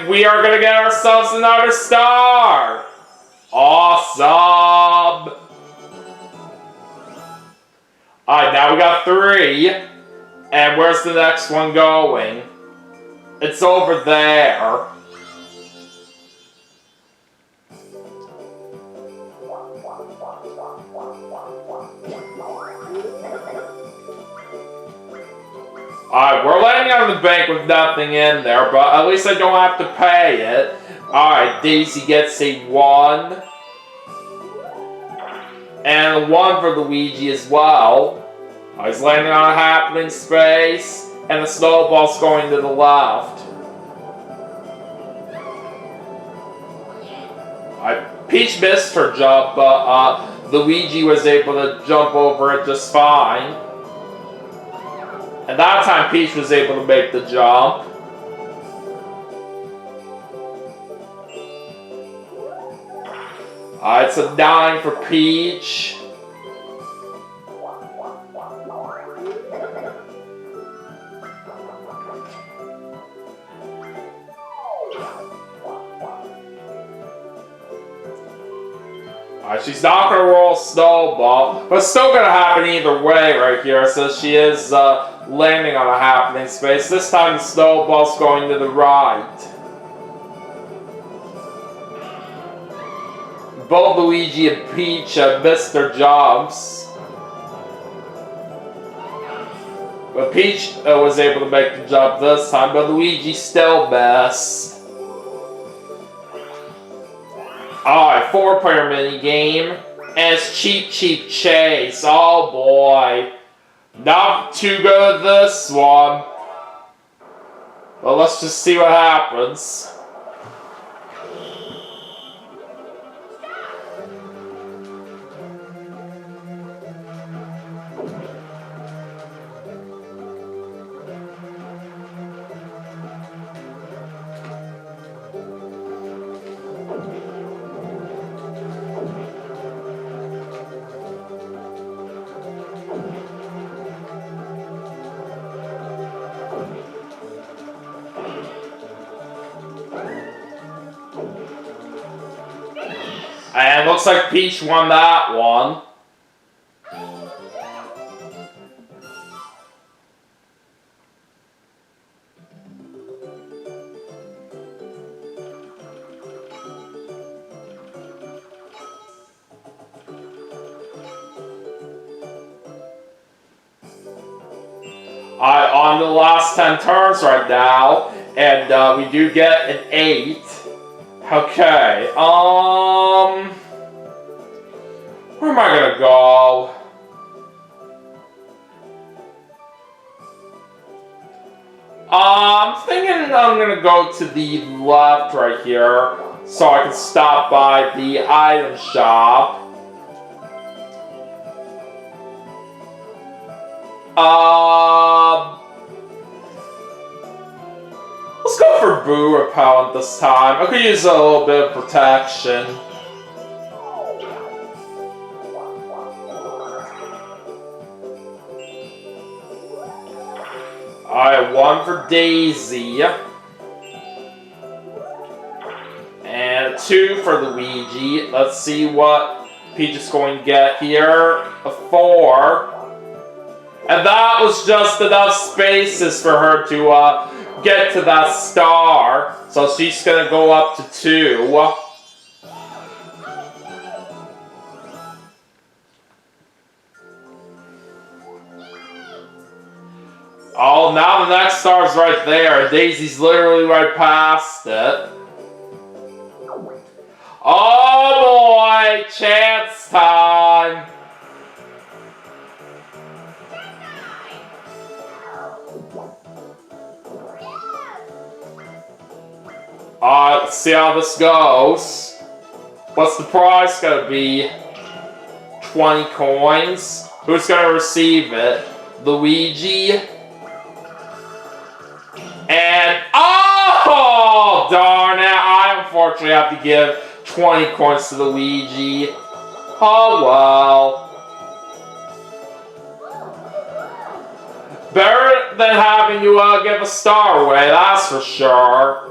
And we are going to get ourselves another star. Awesome. Alright, now we got 3. And where's the next one going? It's over there. Alright, we're landing on the bank with nothing in there, but at least I don't have to pay it. Alright, Daisy gets a 1. And a 1 for Luigi as well. He's landing on a happening space, and the snowball's going to the left. Peach missed her jump, but Luigi was able to jump over it just fine. And that time Peach was able to make the jump. It's a 9 for Peach. She's not going to roll a snowball, but it's still going to happen either way right here, since she is landing on a happening space. This time the snowball's going to the right. Both Luigi and Peach missed their jumps. But Peach was able to make the jump this time, but Luigi still missed. Alright, 4-player minigame. And it's Cheep Cheep Chase. Oh boy. Not too good at this one. Well, let's just see what happens. And looks like Peach won that one. On the last 10 turns right now, and we do get an 8. Okay, where am I gonna go? I'm thinking I'm gonna go to the left right here, so I can stop by the item shop. Let's go for Boo Repellent this time. I could use a little bit of protection. Alright, 1 for Daisy. And 2 for Luigi. Let's see what Peach is going to get here. A 4. And that was just enough spaces for her to get to that star. So she's going to go up to 2. Oh, now the next star's right there. Daisy's literally right past it. Oh boy, chance time. Let's see how this goes. What's the prize gonna be? 20 coins. Who's gonna receive it? Luigi. And, oh, darn it. I unfortunately have to give 20 coins to Luigi. Oh, well. Better than having to give a star away, that's for sure.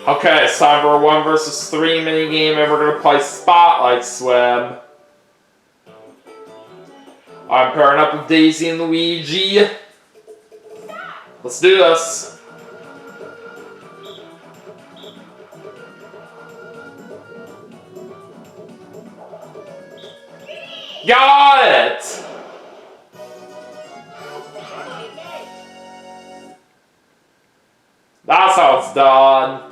Okay, it's time for a 1 versus 3 minigame, and we're gonna play Spotlight Swim. I'm pairing up with Daisy and Luigi. Let's do this. Got it! That's how it's done.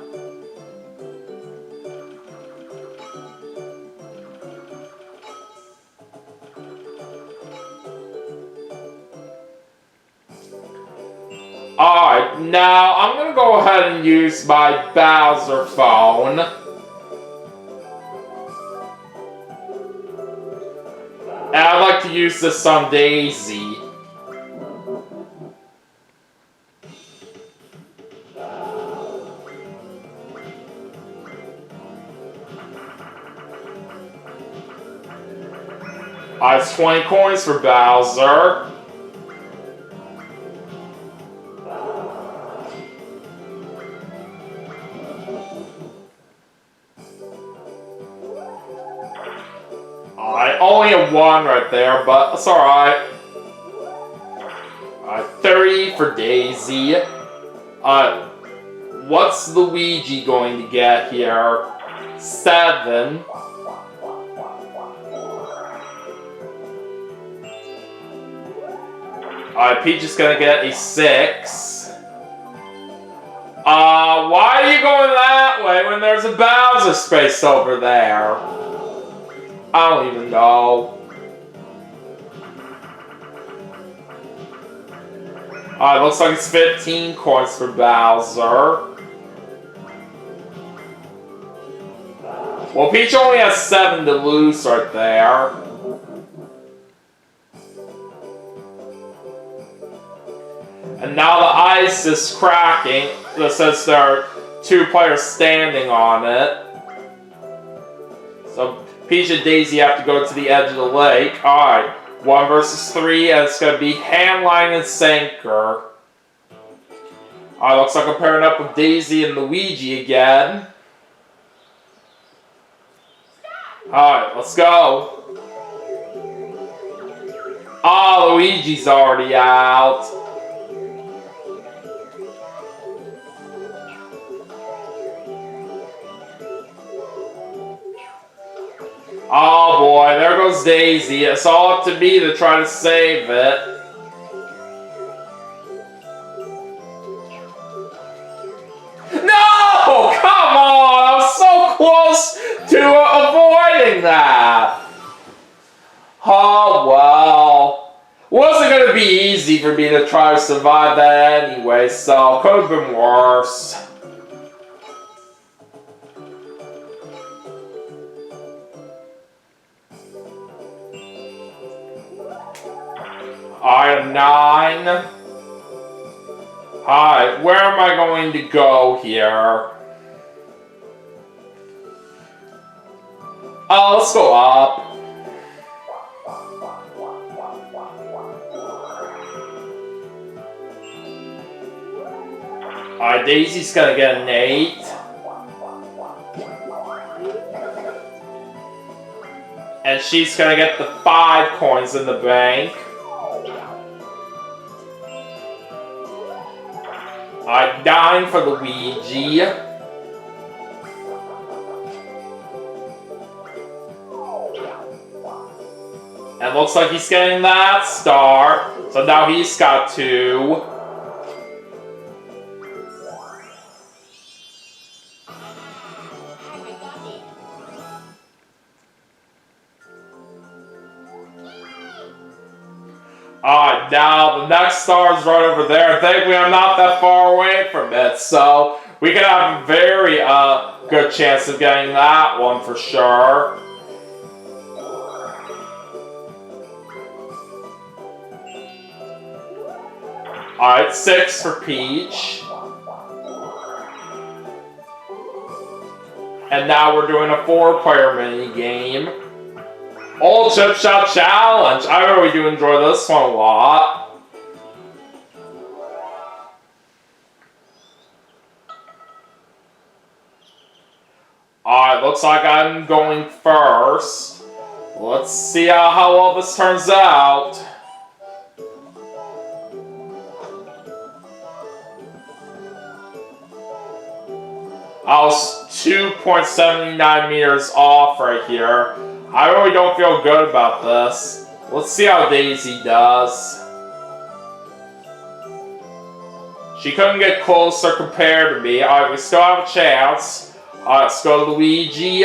Alright, now I'm gonna go ahead and use my Bowser phone. And I'd like to use this on Daisy. It's 20 coins for Bowser. Only a 1 right there, but it's alright. 30 for Daisy. What's Luigi going to get here? 7. Peach is gonna get a 6. Why are you going that way when there's a Bowser space over there? I don't even know. Looks like it's 15 coins for Bowser. Well, Peach only has 7 to lose right there. And now the ice is cracking. That says there are 2 players standing on it. So Peach and Daisy have to go to the edge of the lake. Alright, 1 versus 3, and it's going to be hand, line, and sinker. Alright, looks like I'm pairing up with Daisy and Luigi again. Alright, let's go. Luigi's already out. Oh boy, there goes Daisy. It's all up to me to try to save it. No! Come on! I was so close to avoiding that! Oh well. Wasn't gonna be easy for me to try to survive that anyway, so could have been worse. I am 9. Alright, where am I going to go here? Let's go up. Alright, Daisy's gonna get an 8. And she's gonna get the 5 coins in the bank. 9 for Luigi. And looks like he's getting that star. So now he's got 2. Now the next star is right over there. Thankfully, I'm not that far away from it, so we could have a very good chance of getting that one for sure. Alright, 6 for Peach. And now we're doing a 4-player mini game. Old Chip Shot Challenge! I really do enjoy this one a lot. Alright, looks like I'm going first. Let's see how all this turns out. I was 2.79 meters off right here. I really don't feel good about this. Let's see how Daisy does. She couldn't get closer compared to me. Alright, we still have a chance. Alright, let's go to Luigi.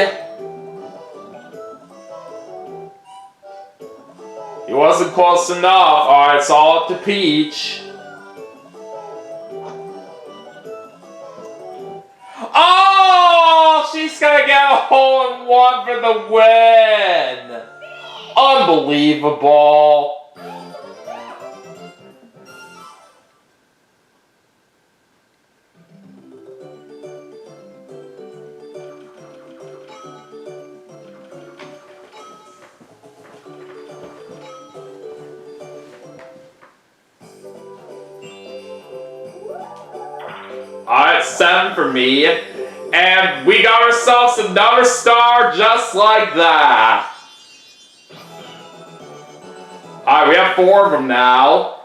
He wasn't close enough. Alright, it's all up to Peach. Oh! She's gonna get a hole-in-one for the win! Unbelievable. Alright, 7 for me. And we got ourselves another star just like that. Alright, we have 4 of them now.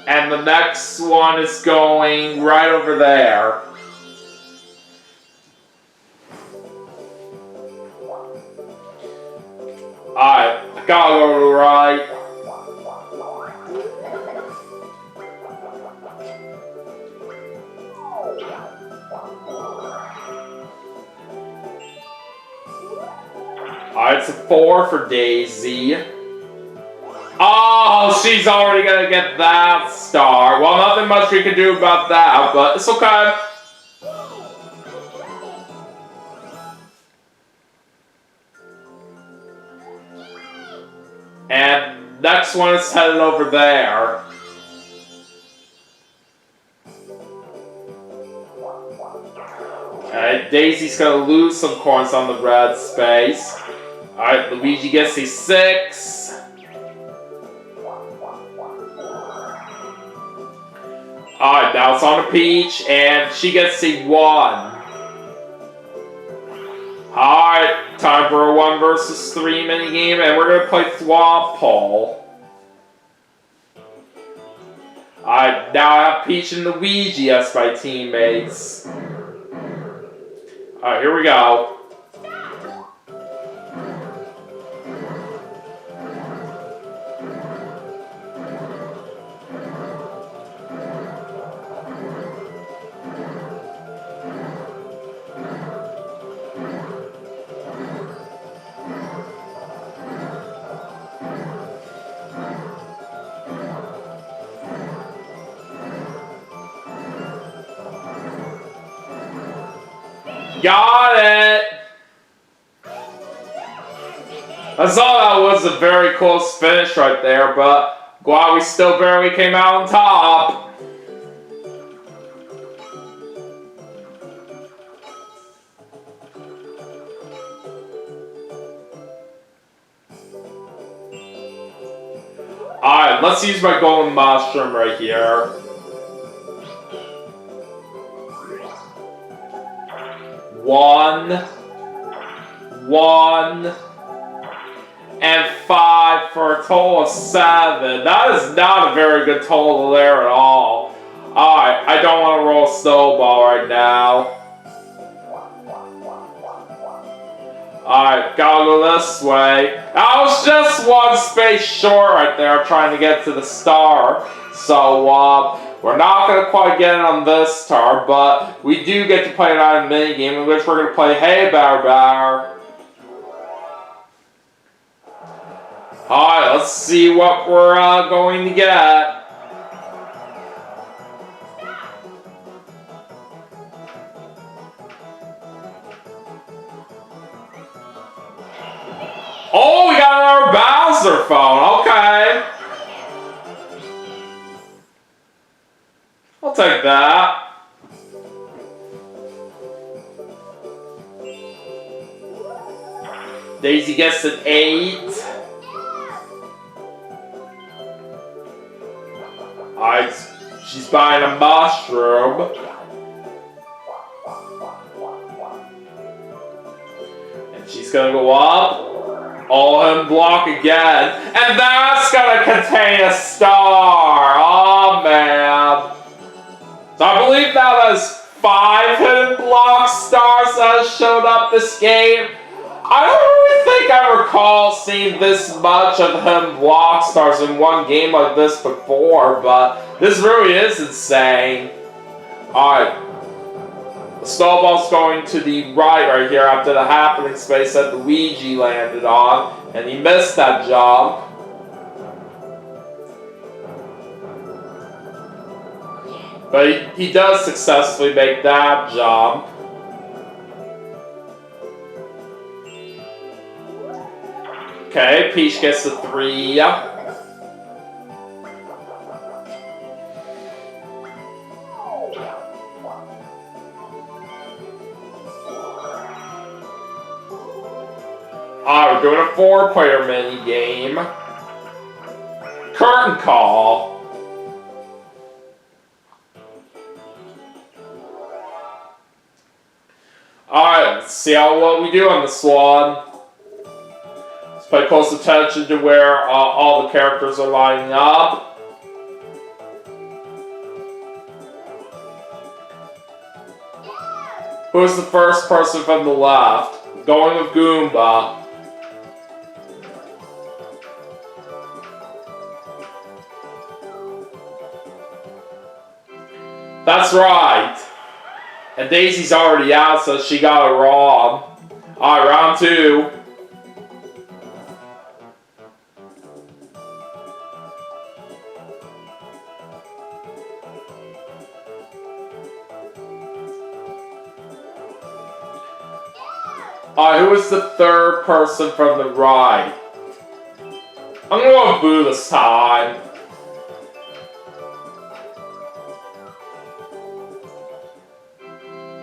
And the next one is going right over there. Alright, I gotta go to the right. Alright, it's a 4 for Daisy. Oh, she's already gonna get that star. Well, nothing much we can do about that, but it's okay. And next one is headed over there. Okay, Daisy's gonna lose some coins on the red space. Alright, Luigi gets a 6. Alright, now it's on to Peach, and she gets a 1. Alright, time for a 1 versus 3 minigame, and we're gonna play Thwompole. Alright, now I have Peach and Luigi as my teammates. Alright, here we go. Got it! I saw that was a very close finish right there, but glad we still barely came out on top. Alright, let's use my golden mushroom right here. 1, 1, and 5 for a total of 7. That is not a very good total there at all. Alright, I don't want to roll a snowball right now. Alright, gotta go this way. I was just 1 space short right there trying to get to the star. So, we're not going to quite get it on this star, but we do get to play it on a minigame in which we're going to play Hey Bear Bear. Alright, let's see what we're going to get. Oh, we got another Bowser phone. Okay. I'll take that. Daisy gets an 8. Alright, she's buying a mushroom. He's gonna go up. All him block again. And that's gonna contain a star. Oh man. So I believe now there's 5 hidden block stars that have showed up this game. I don't really think I recall seeing this much of him block stars in one game like this before, but this really is insane. Alright. The snowball's going to the right here after the happening space that Luigi landed on, and he missed that jump. But he does successfully make that jump. Okay, Peach gets the 3. We're doing a 4-player mini game. Curtain call. Alright, let's see what we do on this one. Let's pay close attention to where all the characters are lining up. Who's the first person from the left? Going with Goomba. That's right. And Daisy's already out, so she got it wrong. Alright, round 2. Alright, who is the third person from the right? I'm gonna go with Boo this time.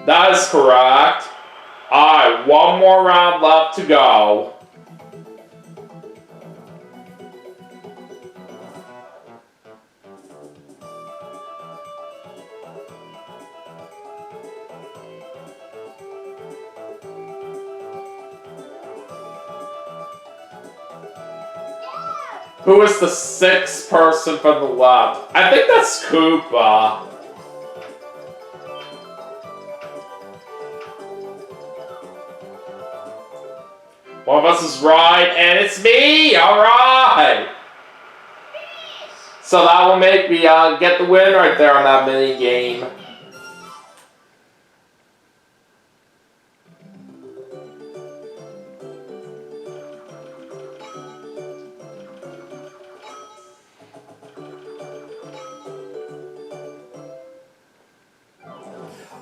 That is correct. Alright, one more round left to go. Who is the 6th person from the left? I think that's Koopa. One of us is right, and it's me! Alright! So that will make me get the win right there on that mini game.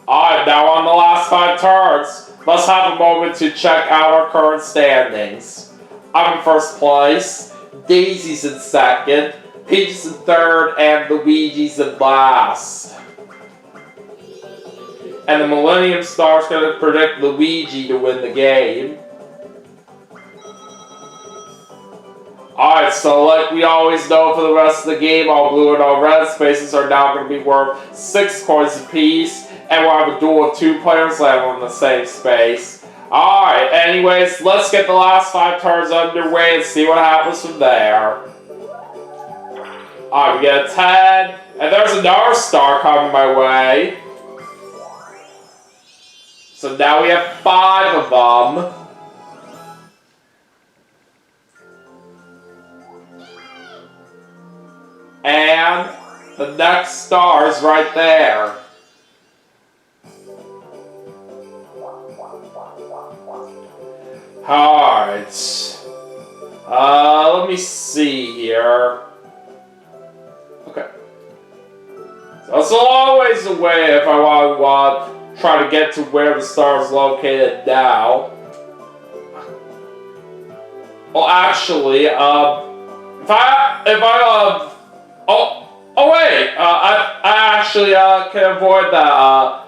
Alright, now on the last 5 turns. Let's have a moment to check out our current standings. I'm in first place, Daisy's in second, Peach is in third, and Luigi's in last. And the Millennium Star's gonna predict Luigi to win the game. Alright, so like we always know for the rest of the game, all blue and all red spaces are now going to be worth 6 coins apiece. And we'll have a duel of 2 players landing on the same space. Alright, anyways, let's get the last 5 turns underway and see what happens from there. Alright, we get a 10. And there's another star coming my way. So now we have 5 of them. And the next star is right there. Alright. Let me see here. Okay. So it's a long ways away if I want to try to get to where the star is located now. Well, actually, I actually can avoid that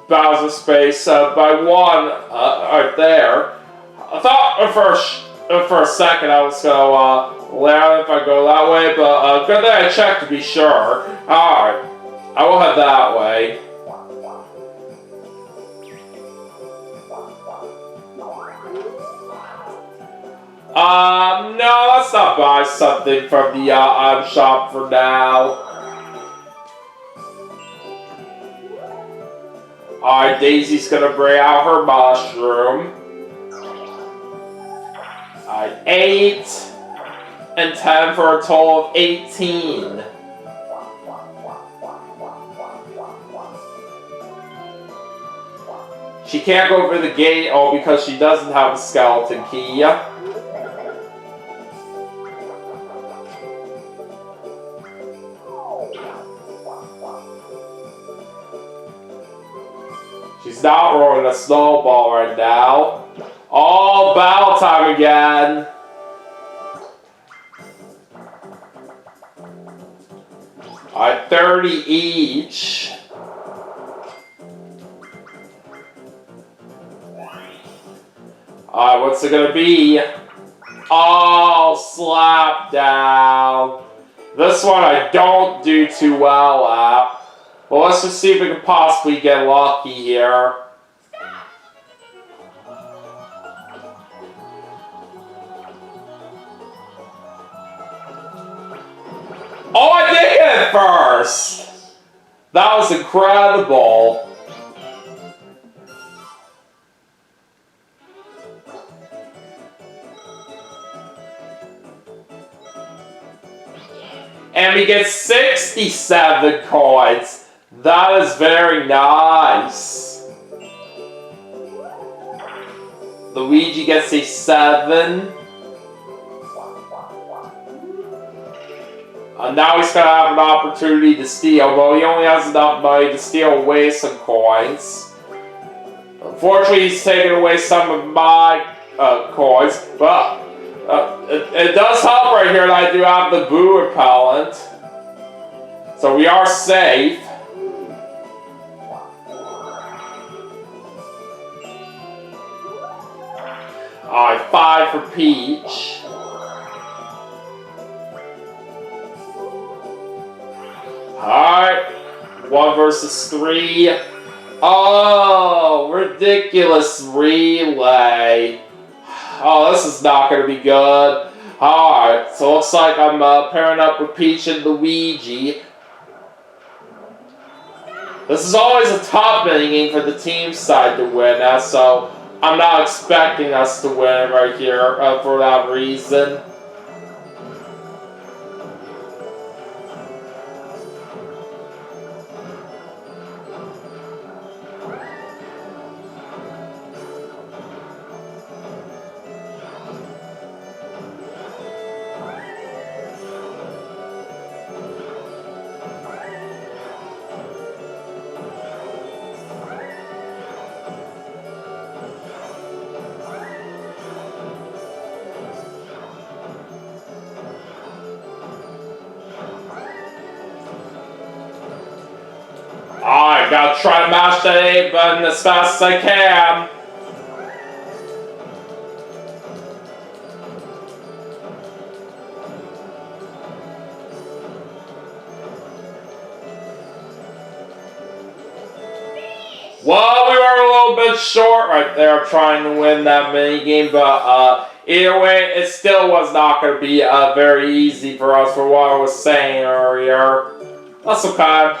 Bowser space by 1 right there. I thought for a second I was gonna land if I go that way, but good thing I checked to be sure. Alright, I will head that way. buy something from the item shop for now. Alright, Daisy's gonna bring out her mushroom. Alright, 8 and 10 for a total of 18. She can't go over the gate, because she doesn't have a skeleton key. She's not rolling a snowball right now. Oh, battle time again. Alright, 30 each. Alright, what's it gonna be? Oh, slap down. This one I don't do too well at. Well, let's just see if we can possibly get lucky here. Oh, I did get it first! That was incredible. And we get 67 coins. That is very nice. Luigi gets a 7. Now he's going to have an opportunity to steal, but he only has enough money to steal away some coins. Unfortunately, he's taking away some of my coins, but it does help right here that I do have the boo repellent. So we are safe. Alright, 5 for Peach. Alright, 1 versus 3. Oh, ridiculous relay. Oh, this is not going to be good. Alright, so it looks like I'm pairing up with Peach and Luigi. This is always a tough game for the team side to win, so I'm not expecting us to win right here for that reason. Alright, gotta try to mash that A button as fast as I can. Well, we were a little bit short right there trying to win that minigame, but either way, it still was not going to be very easy for us for what I was saying earlier. That's okay.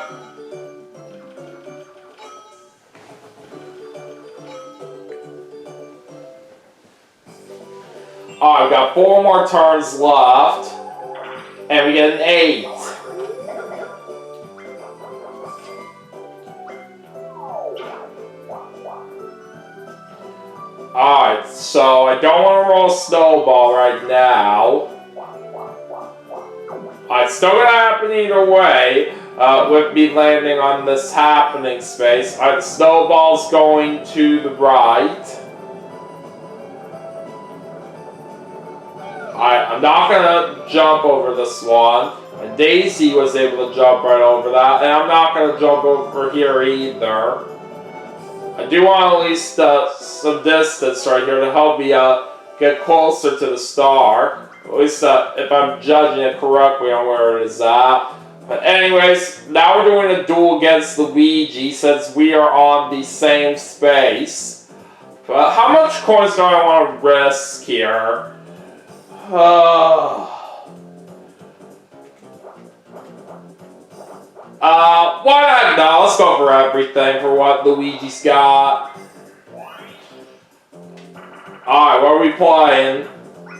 Alright, we got 4 more turns left, and we get an 8. Alright, so I don't want to roll a snowball right now. It's still going to happen either way, with me landing on this happening space. The snowball's going to the right. I'm not going to jump over this one. And Daisy was able to jump right over that. And I'm not going to jump over here either. I do want at least some distance right here to help me get closer to the star. At least if I'm judging it correctly on where it is at. But anyways, now we're doing a duel against Luigi since we are on the same space. But how much coins do I want to risk here? Why not? No, let's go for everything for what Luigi's got. Alright, what are we playing?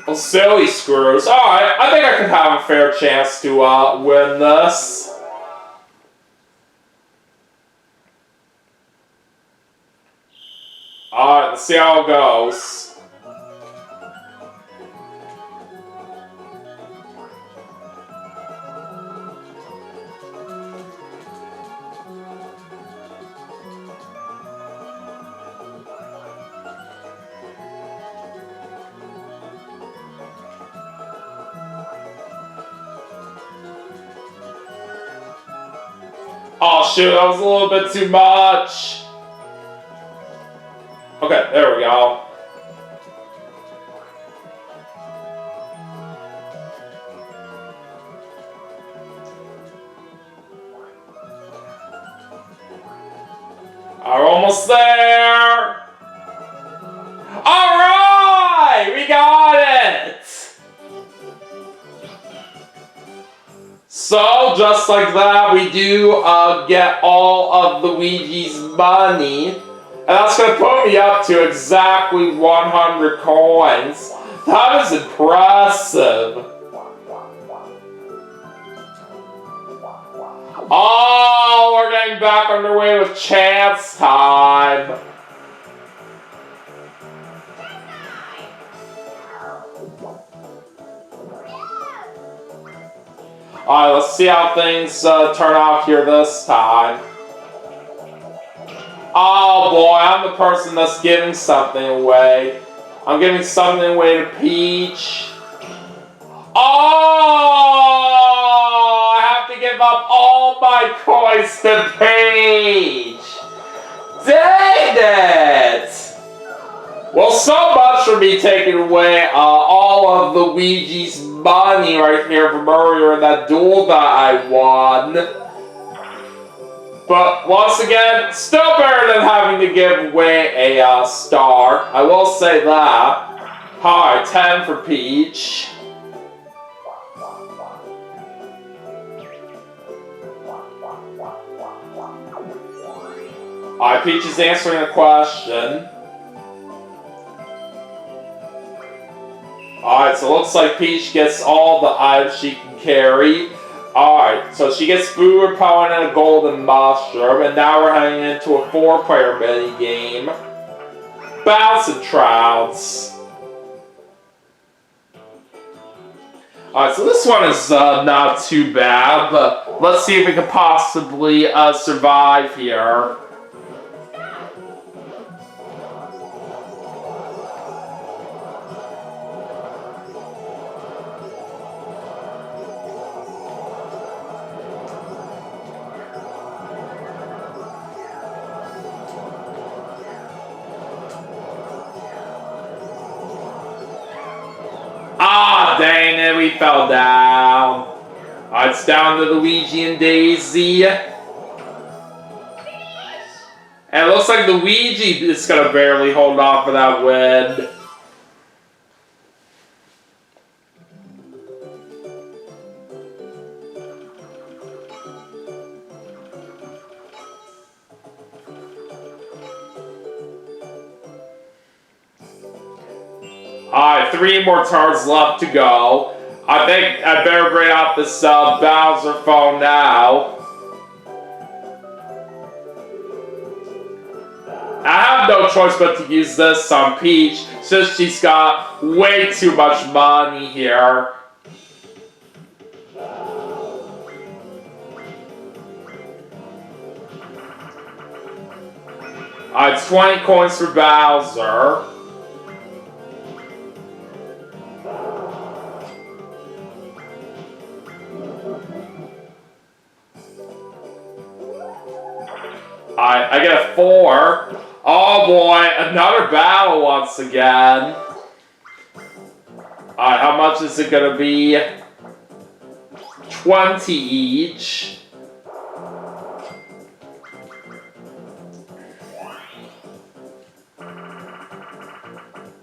Well, silly screws. Alright, I think I can have a fair chance to win this. Alright, let's see how it goes. Oh shoot, that was a little bit too much. Okay, there we go. We're almost there. Alright, we got it. So, just like that, we do get all of Luigi's money. And that's going to put me up to exactly 100 coins. That is impressive. Oh, we're getting back underway with chance time. Alright, let's see how things turn out here this time. Oh boy, I'm the person that's giving something away. I'm giving something away to Peach. Oh! I have to give up all my coins to Peach! Dang it! Well, so much for me taking away all of Luigi's money right here from earlier in that duel that I won. But once again, still better than having to give away a star. I will say that. Alright, 10 for Peach. Alright, Peach is answering a question. Alright, so it looks like Peach gets all the items she can carry. Alright, so she gets food, repellent, and a golden mushroom, and now we're heading into a 4-player mini-game. Bouncing Trouts. Alright, so this one is not too bad, but let's see if we can possibly survive here. Ah, dang it, we fell down. It's down to Luigi and Daisy. And it looks like Luigi is going to barely hold on for that win. Alright, 3 more turns left to go. I think I better bring out this Bowser phone now. I have no choice but to use this on Peach, since she's got way too much money here. Alright, 20 coins for Bowser. I get a 4. Oh boy, another battle once again. Alright, how much is it gonna be? 20 each.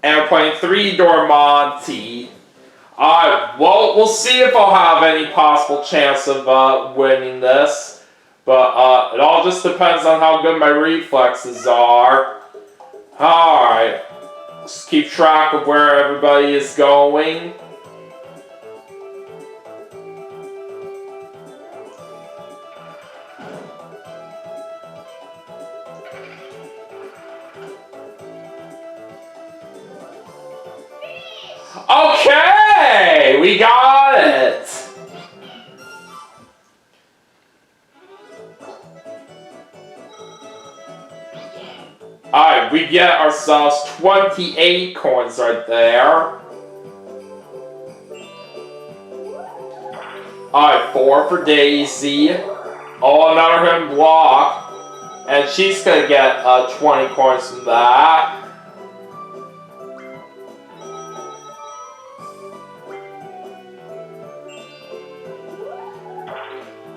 And we're playing 3-door Monty. Alright, well, we'll see if I'll have any possible chance of winning this. But it all just depends on how good my reflexes are. Alright. Just keep track of where everybody is going. Okay! We got it! Alright, we get ourselves 28 coins right there. Alright, 4 for Daisy. Oh, another hidden block. And she's gonna get 20 coins from that.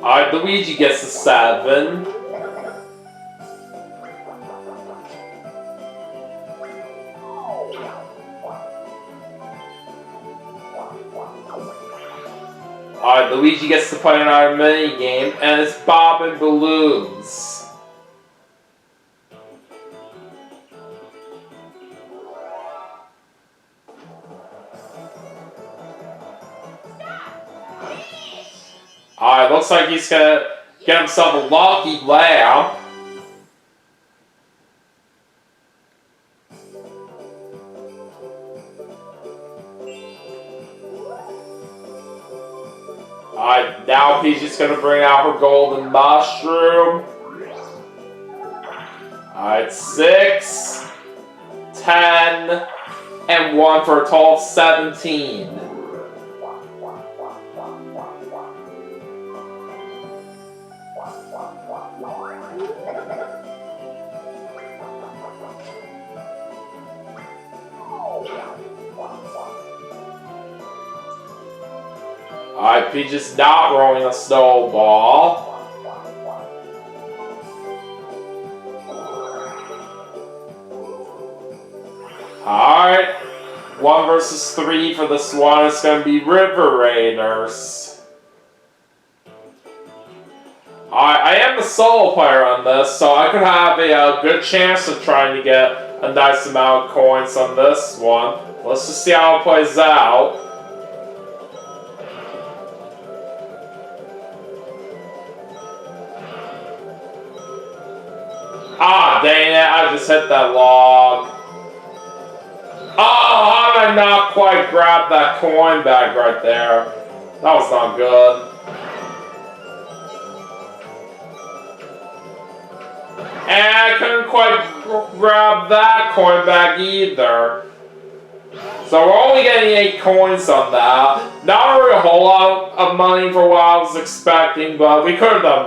Alright, Luigi gets a 7. Alright, Luigi gets to play another mini game, and it's Bobbin' Balloons. Alright, looks like he's gonna get himself a lucky lamp. Alright, now Peachy's gonna bring out her golden mushroom. Alright, 6, 10, and 1 for a total of 17. Alright, Peach is not rolling a snowball. Alright. 1 versus 3 for this one. It's going to be River Raiders. I am the solo player on this, so I could have a good chance of trying to get a nice amount of coins on this one. Let's just see how it plays out. Ah, dang it, I just hit that log. Oh, how did I not quite grab that coin bag right there? That was not good. And I couldn't quite grab that coin bag either. So we're only getting 8 coins on that. Not really a whole lot of money for what I was expecting, but we could have done